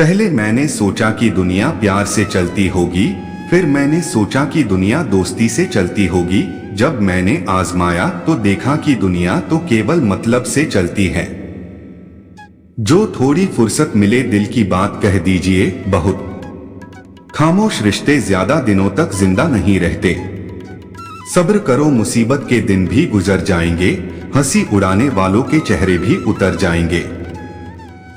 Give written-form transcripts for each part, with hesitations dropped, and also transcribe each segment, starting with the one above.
पहले मैंने सोचा कि दुनिया प्यार से चलती होगी, फिर मैंने सोचा कि दुनिया दोस्ती से चलती होगी। जब मैंने आजमाया तो देखा कि दुनिया तो केवल मतलब से चलती है। जो थोड़ी फुर्सत मिले दिल की बात कह दीजिए, बहुत खामोश रिश्ते ज्यादा दिनों तक जिंदा नहीं रहते। सब्र करो, मुसीबत के दिन भी गुजर जाएंगे, हंसी उड़ाने वालों के चेहरे भी उतर जाएंगे।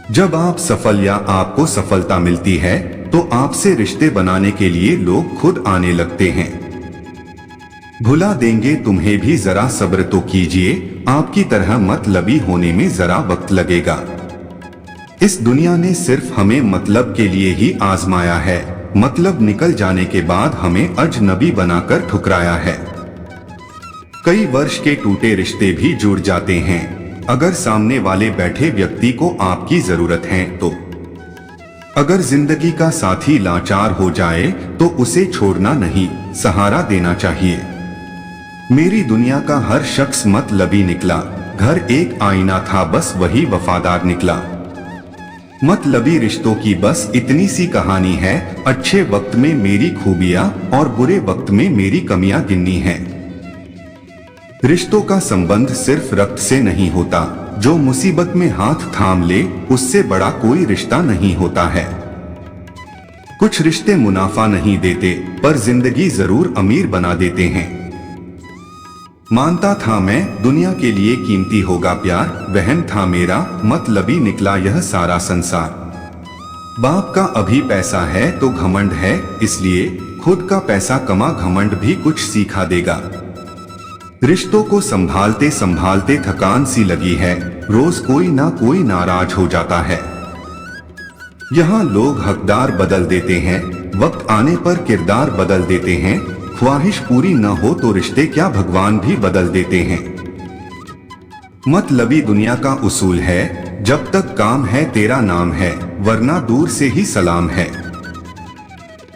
जब आप सफल या आपको सफलता मिलती है तो आपसे रिश्ते बनाने के लिए लोग खुद आने लगते हैं। भुला देंगे तुम्हें भी, जरा सब्र तो कीजिए, आपकी तरह मतलबी होने में जरा वक्त लगेगा। इस दुनिया ने सिर्फ हमें मतलब के लिए ही आजमाया है, मतलब निकल जाने के बाद हमें अजनबी बनाकर ठुकराया है। कई वर्ष के टूटे रिश्ते भी जुड़ जाते हैं अगर सामने वाले बैठे व्यक्ति को आपकी जरूरत है तो। अगर जिंदगी का साथी लाचार हो जाए तो उसे छोड़ना नहीं, सहारा देना चाहिए। मेरी दुनिया का हर शख्स मतलबी निकला, घर एक आईना था बस वही वफादार निकला। मतलबी रिश्तों की बस इतनी सी कहानी है, अच्छे वक्त में मेरी खूबियां और बुरे वक्त में मेरी कमियां गिननी है। रिश्तों का संबंध सिर्फ रक्त से नहीं होता, जो मुसीबत में हाथ थाम ले उससे बड़ा कोई रिश्ता नहीं होता है। कुछ रिश्ते मुनाफा नहीं देते पर जिंदगी जरूर अमीर बना देते हैं। मानता था मैं दुनिया के लिए कीमती होगा प्यार, वहम था मेरा, मतलबी निकला यह सारा संसार। बाप का अभी पैसा है तो घमंड है, इसलिए खुद का पैसा कमा, घमंड भी कुछ सीखा देगा। रिश्तों को संभालते संभालते थकान सी लगी है, रोज कोई ना कोई नाराज हो जाता है। यहाँ लोग हकदार बदल देते हैं, वक्त आने पर किरदार बदल देते हैं। ख्वाहिश पूरी न हो तो रिश्ते क्या भगवान भी बदल देते हैं। मतलबी दुनिया का उसूल है, जब तक काम है तेरा नाम है, वरना दूर से ही सलाम है।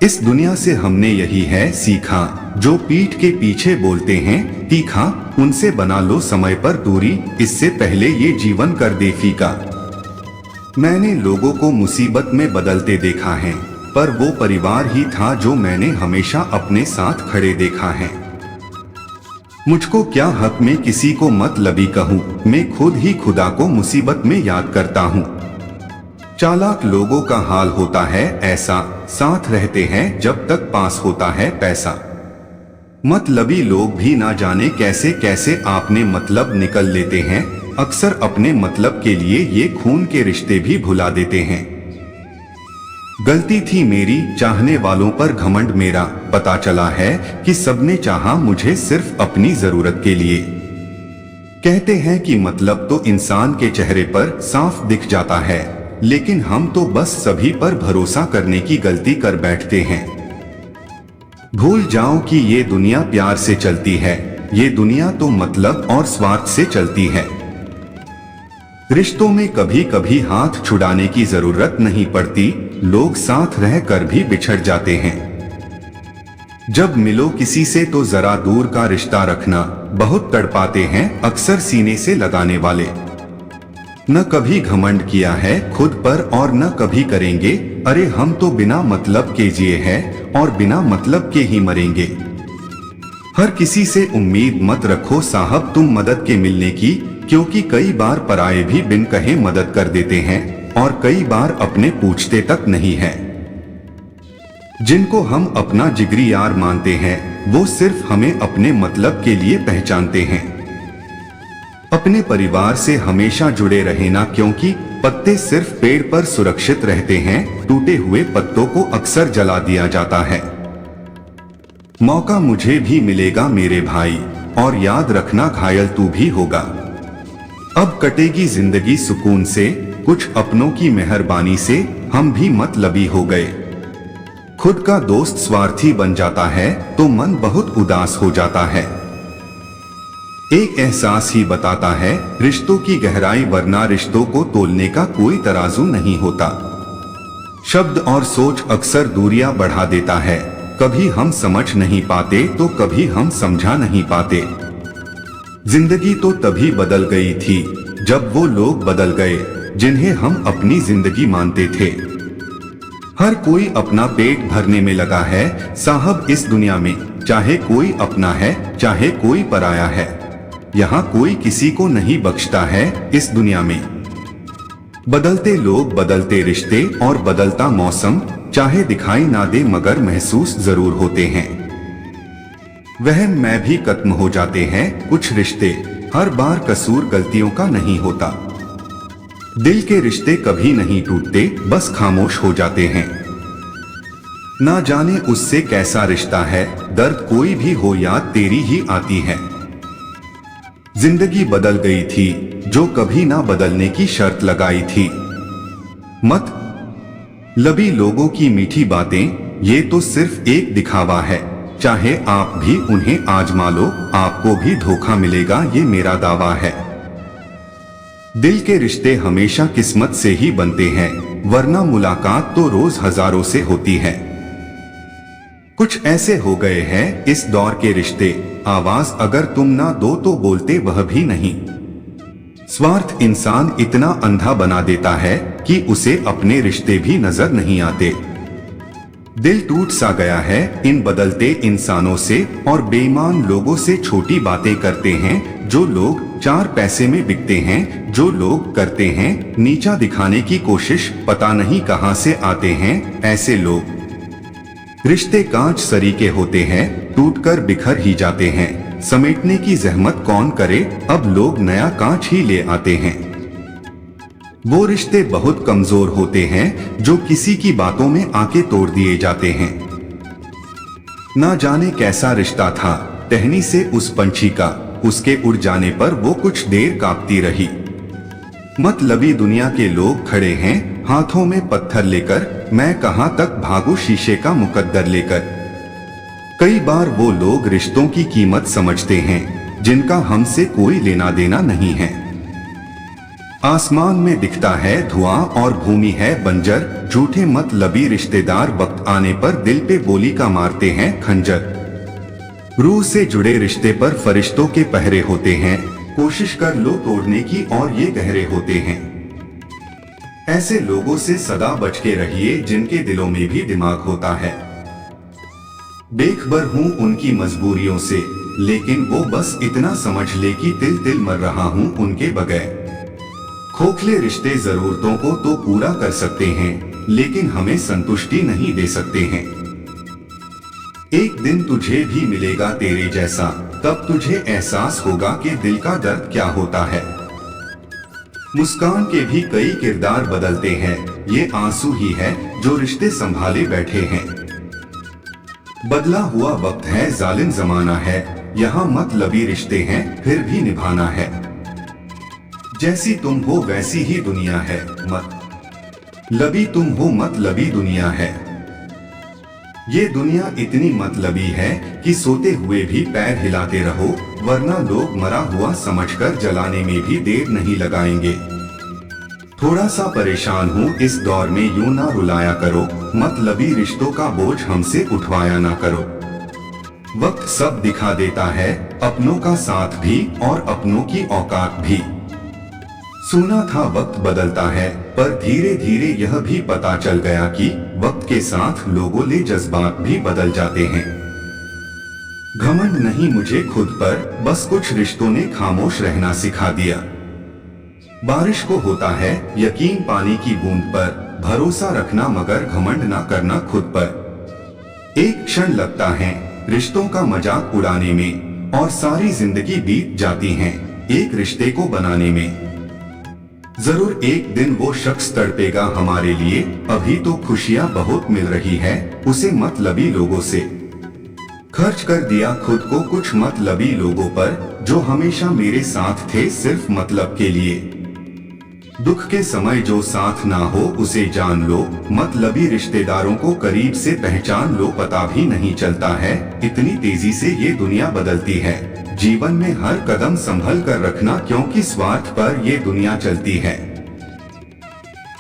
इस दुनिया से हमने यही है सीखा, जो पीठ के पीछे बोलते हैं तीखा, उनसे बना लो समय पर दूरी, इससे पहले ये जीवन कर दे फीका। मैंने लोगों को मुसीबत में बदलते देखा है, पर वो परिवार ही था जो मैंने हमेशा अपने साथ खड़े देखा है। मुझको क्या हक में किसी को मतलबी कहूँ, मैं खुद ही खुदा को मुसीबत में याद करता हूँ। चालाक लोगों का हाल होता है ऐसा, साथ रहते हैं जब तक पास होता है पैसा। मतलबी लोग भी ना जाने कैसे कैसे आपने मतलब निकल लेते हैं, अक्सर अपने मतलब के लिए ये खून के रिश्ते भी भुला देते हैं। गलती थी मेरी, चाहने वालों पर घमंड मेरा, पता चला है कि सबने चाहा मुझे सिर्फ अपनी जरूरत के लिए। कहते हैं कि मतलब तो इंसान के चेहरे पर साफ दिख जाता है, लेकिन हम तो बस सभी पर भरोसा करने की गलती कर बैठते हैं। भूल जाओ कि ये दुनिया प्यार से चलती है, ये दुनिया तो मतलब और स्वार्थ से चलती है। रिश्तों में कभी कभी हाथ छुड़ाने की जरूरत नहीं पड़ती, लोग साथ रह कर भी बिछड़ जाते हैं। जब मिलो किसी से तो जरा दूर का रिश्ता रखना, बहुत तड़पाते हैं अक्सर सीने से लगाने वाले। न कभी घमंड किया है खुद पर और न कभी करेंगे, अरे हम तो बिना मतलब के जिए हैं और बिना मतलब के ही मरेंगे। हर किसी से उम्मीद मत रखो साहब तुम मदद के मिलने की, क्योंकि कई बार पराये भी बिन कहे मदद कर देते हैं और कई बार अपने पूछते तक नहीं है। जिनको हम अपना जिगरी यार मानते हैं वो सिर्फ हमें अपने मतलब के लिए पहचानते हैं। अपने परिवार से हमेशा जुड़े रहना, क्योंकि पत्ते सिर्फ पेड़ पर सुरक्षित रहते हैं, टूटे हुए पत्तों को अक्सर जला दिया जाता है। मौका मुझे भी मिलेगा मेरे भाई, और याद रखना घायल तू भी होगा। अब कटेगी जिंदगी सुकून से, कुछ अपनों की मेहरबानी से हम भी मतलबी हो गए। खुद का दोस्त स्वार्थी बन जाता है तो मन बहुत उदास हो जाता है। एक एहसास ही बताता है रिश्तों की गहराई, वरना रिश्तों को तोलने का कोई तराजू नहीं होता। शब्द और सोच अक्सर दूरियां बढ़ा देता है, कभी हम समझ नहीं पाते तो कभी हम समझा नहीं पाते। जिंदगी तो तभी बदल गई थी जब वो लोग बदल गए जिन्हें हम अपनी जिंदगी मानते थे। हर कोई अपना पेट भरने में लगा है साहब इस दुनिया में, चाहे कोई अपना है चाहे कोई पराया है। यहाँ कोई किसी को नहीं बख्शता है इस दुनिया में। बदलते लोग, बदलते रिश्ते और बदलता मौसम, चाहे दिखाई ना दे मगर महसूस जरूर होते हैं। वहम में भी खत्म हो जाते हैं कुछ रिश्ते, हर बार कसूर गलतियों का नहीं होता। दिल के रिश्ते कभी नहीं टूटते, बस खामोश हो जाते हैं। ना जाने उससे कैसा रिश्ता है, दर्द कोई भी हो याद तेरी ही आती है। जिंदगी बदल गई थी जो कभी ना बदलने की शर्त लगाई थी। मत लबी लोगों की मीठी बातें ये तो सिर्फ एक दिखावा है, चाहे आप भी उन्हें आजमा लो आपको भी धोखा मिलेगा ये मेरा दावा है। दिल के रिश्ते हमेशा किस्मत से ही बनते हैं, वरना मुलाकात तो रोज हजारों से होती है। कुछ ऐसे हो गए हैं इस दौर के रिश्ते, आवाज अगर तुम ना दो तो बोलते वह भी नहीं। स्वार्थ इंसान इतना अंधा बना देता है कि उसे अपने रिश्ते भी नजर नहीं आते। दिल टूट सा गया है इन बदलते इंसानों से और बेईमान लोगों से। छोटी बातें करते हैं जो लोग, चार पैसे में बिकते हैं जो लोग, करते हैं नीचा दिखाने की कोशिश, पता नहीं कहां से आते हैं ऐसे लोग। रिश्ते कांच सरीके होते हैं, टूटकर बिखर ही जाते हैं, समेटने की जहमत कौन करे, अब लोग नया कांच ही ले आते हैं। वो रिश्ते बहुत कमजोर होते हैं जो किसी की बातों में आके तोड़ दिए जाते हैं। ना जाने कैसा रिश्ता था टहनी से उस पंछी का, उसके उड़ जाने पर वो कुछ देर कांपती रही। मतलबी दुनिया के लोग खड़े हैं हाथों में पत्थर लेकर, मैं कहां तक भागूं शीशे का मुकद्दर लेकर। कई बार वो लोग रिश्तों की कीमत समझते हैं जिनका हमसे कोई लेना देना नहीं है। आसमान में दिखता है धुआं और भूमि है बंजर, झूठे मतलबी रिश्तेदार वक्त आने पर दिल पे गोली का मारते हैं खंजर। रूह से जुड़े रिश्ते पर फरिश्तों के पहरे होते हैं, कोशिश कर लो तोड़ने की और ये गहरे होते हैं। ऐसे लोगों से सदा बच के रहिए जिनके दिलों में भी दिमाग होता है। बेखबर हूँ उनकी मजबूरियों से, लेकिन वो बस इतना समझ ले कि तिल तिल मर रहा हूँ उनके बगैर। खोखले रिश्ते जरूरतों को तो पूरा कर सकते हैं, लेकिन हमें संतुष्टि नहीं दे सकते हैं। एक दिन तुझे भी मिलेगा तेरे जैसा, तब तुझे एहसास होगा कि दिल का दर्द क्या होता है। मुस्कान के भी कई किरदार बदलते हैं, ये आंसू ही है जो रिश्ते संभाले बैठे हैं। बदला हुआ वक्त है, जालिम जमाना है, यहाँ मतलबी रिश्ते हैं फिर भी निभाना है। जैसी तुम हो वैसी ही दुनिया है, मतलबी तुम हो मतलबी दुनिया है। ये दुनिया इतनी मतलबी है कि सोते हुए भी पैर हिलाते रहो, वरना लोग मरा हुआ समझकर जलाने में भी देर नहीं लगाएंगे। थोड़ा सा परेशान हूँ इस दौर में, यूं ना रुलाया करो, मतलबी रिश्तों का बोझ हमसे उठवाया ना करो। वक्त सब दिखा देता है, अपनों का साथ भी और अपनों की औकात भी। सुना था वक्त बदलता है, पर धीरे धीरे यह भी पता चल गया कि वक्त के साथ लोगों के जज्बात भी बदल जाते हैं। घमंड नहीं मुझे खुद पर, बस कुछ रिश्तों ने खामोश रहना सिखा दिया। बारिश को होता है यकीन पानी की बूंद पर, भरोसा रखना मगर घमंड ना करना खुद पर। एक क्षण लगता है रिश्तों का मजाक उड़ाने में, और सारी जिंदगी बीत जाती है एक रिश्ते को बनाने में। जरूर एक दिन वो शख्स तड़पेगा हमारे लिए, अभी तो खुशियां बहुत मिल रही है उसे मतलबी लोगों से। खर्च कर दिया खुद को कुछ मतलबी लोगों पर, जो हमेशा मेरे साथ थे सिर्फ मतलब के लिए। दुख के समय जो साथ ना हो उसे जान लो, मतलबी रिश्तेदारों को करीब से पहचान लो। पता भी नहीं चलता है इतनी तेजी से ये दुनिया बदलती है। जीवन में हर कदम संभल कर रखना, क्योंकि स्वार्थ पर ये दुनिया चलती है।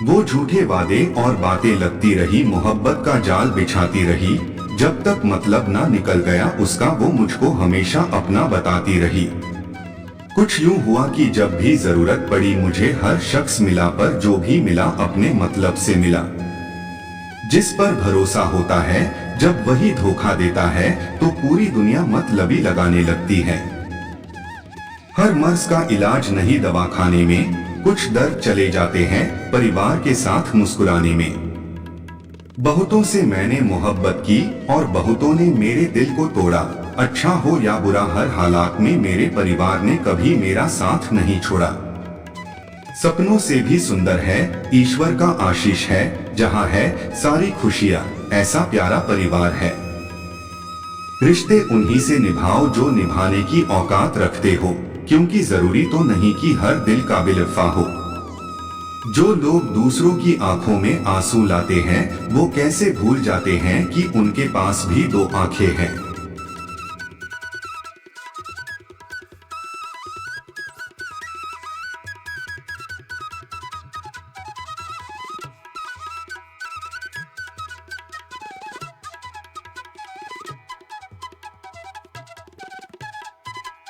वो झूठे वादे और बातें लगती रही, मोहब्बत का जाल बिछाती रही, जब तक मतलब ना निकल गया उसका वो मुझको हमेशा अपना बताती रही। कुछ यूं हुआ कि जब भी जरूरत पड़ी मुझे हर शख्स मिला, पर जो भी मिला अपने मतलब से मिला। जिस पर भरोसा होता है जब वही धोखा देता है तो पूरी दुनिया मतलबी लगाने लगती है। हर मर्ज का इलाज नहीं दवाखाने में, कुछ दर्द चले जाते हैं परिवार के साथ मुस्कुराने में। बहुतों से मैंने मोहब्बत की और बहुतों ने मेरे दिल को तोड़ा। अच्छा हो या बुरा हर हालात में मेरे परिवार ने कभी मेरा साथ नहीं छोड़ा। सपनों से भी सुंदर है ईश्वर का आशीष है, जहाँ है सारी खुशियाँ ऐसा प्यारा परिवार है। रिश्ते उन्हीं से निभाओ जो निभाने की औकात रखते हो, क्योंकि जरूरी तो नहीं कि हर दिल काबिल वफा हो। जो लोग दूसरों की आंखों में आंसू लाते हैं वो कैसे भूल जाते हैं कि उनके पास भी दो आंखें हैं।